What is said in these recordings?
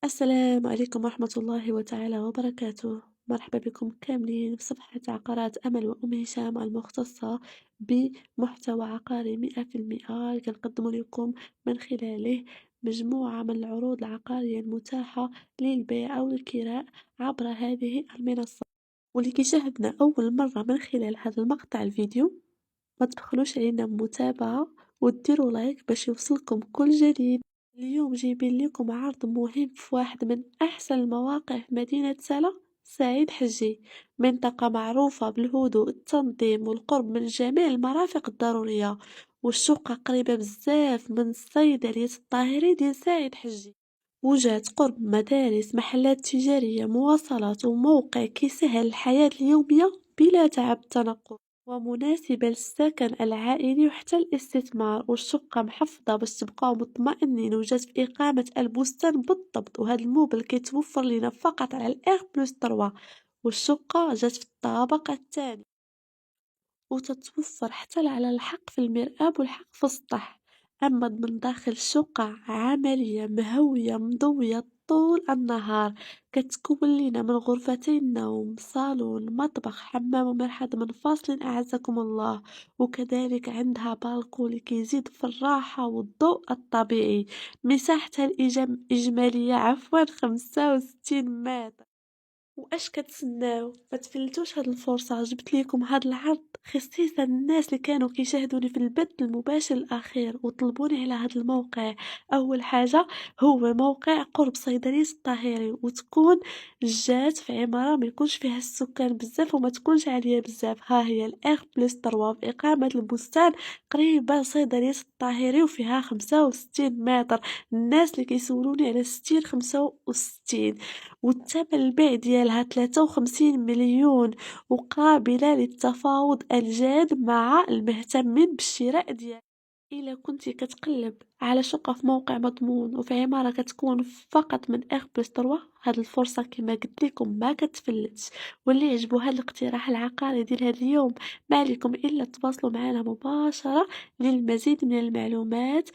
السلام عليكم ورحمة الله تعالى وبركاته. مرحبا بكم كاملين في صفحة عقارات أمل وأم هشام المختصة بمحتوى عقاري 100% كنقدم لكم من خلاله مجموعة من العروض العقارية المتاحة للبيع أو الكراء عبر هذه المنصة. واللي كيشاهدنا أول مرة من خلال هذا المقطع الفيديو، ما تبخلوش علينا بمتابعة وديروا لايك باش يوصلكم كل جديد. اليوم جايبين لكم عرض مهم في واحد من أحسن المواقع في مدينة سلا سعيد حجي، منطقة معروفة بالهدوء التنظيم والقرب من جميع المرافق الضرورية، والشقة قريبة بزاف من الصيدلية الطاهري ديال سعيد حجي. وجهت قرب مدارس، محلات تجارية، مواصلات، وموقع كيسهل الحياة اليومية بلا تعب التنقل، ومناسبة للسكن العائلي وحتى الاستثمار. والشقة محفظة باش تبقاو مطمئنين، وجات في إقامة البستان بالضبط، وهاد الموبل كيتوفر لينا فقط على الإغ بلس 3. والشقة جات في الطابق الثاني، وتتوفر حتى على الحق في المرآب والحق في السطح. أما من داخل الشقة عملية مهوية مضوية طول النهار، كتكون لينا من غرفتين نوم، صالون، مطبخ، حمام ومرحاض منفصلين أعزكم الله. وكذلك عندها بالكون اللي كيزيد في الراحة والضوء الطبيعي. مساحتها الإجمالية 65 متر. واش كتسناو؟ ما تفلتوش هاد الفرصة، جبت ليكم هاد العرض خصيصا الناس اللي كانوا كيشاهدوني في البث المباشر الاخير وطلبوني على هاد الموقع. اول حاجة هو موقع قرب صيدلية الطاهري، وتكون جات في عمارة ما يكونش فيها السكان بزاف وما تكونش عالية بزاف. ها هي الاغ بلس 3 في اقامة البستان قريبة لصيدلية الطاهري، وفيها 65 متر. الناس اللي كيسولوني على 60 65، والثمن البيع ديالها 53 مليون، وقابلة للتفاوض الجاد مع المهتمين بالشراء ديالها. إلا كنتي كتقلب على شقة في موقع مضمون وفي عمارة كتكون فقط من اغ بلس 3، هاد الفرصة كما قلت لكم ما كتفلتش. واللي يعجبو هاد الاقتراح العقاري ديال هاد اليوم، ما عليكم الا تواصلوا معنا مباشرة للمزيد من المعلومات،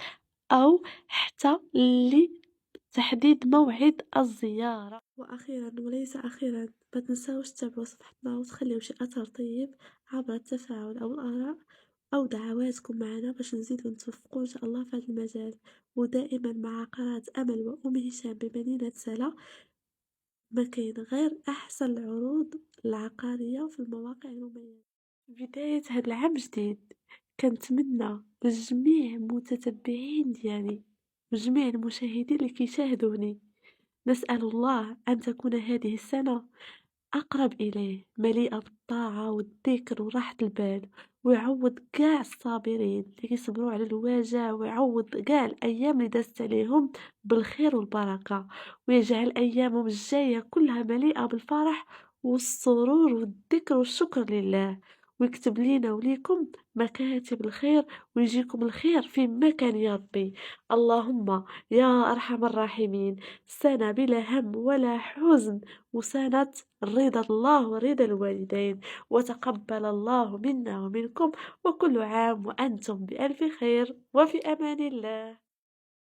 او حتى لتحديد موعد الزيارة. واخيرا وليس اخيرا، ما تنساوش تتابعوا صفحتنا وتخليو شي اثر طيب عبر التفاعل او الاراء او دعواتكم معنا باش نزيدو نتوفقوا ان شاء الله في هذا المجال. ودائما مع قناة امل وام هشام بمدينة سلا، ما كاين غير احسن العروض العقارية في المواقع المميزة. في بداية هذا العام جديد، كنتمنى لجميع متتبعين ديالي وجميع المشاهدين اللي كيشاهدوني، نسأل الله أن تكون هذه السنة أقرب إليه، مليئة بالطاعة والذكر وراحة البال، ويعوض كاع الصابرين اللي كيصبروا على الوجع، ويعوض كاع الأيام اللي دازت عليهم بالخير والبركة، ويجعل أيامهم الجاية كلها مليئة بالفرح والسرور والذكر والشكر لله، ويكتب لينا وليكم مكاتب الخير، ويجيكم الخير في مكان يا ربي. اللهم يا أرحم الراحمين، سنة بلا هم ولا حزن، وسنة رضا الله ورضا الوالدين، وتقبل الله منا ومنكم، وكل عام وأنتم بألف خير وفي أمان الله.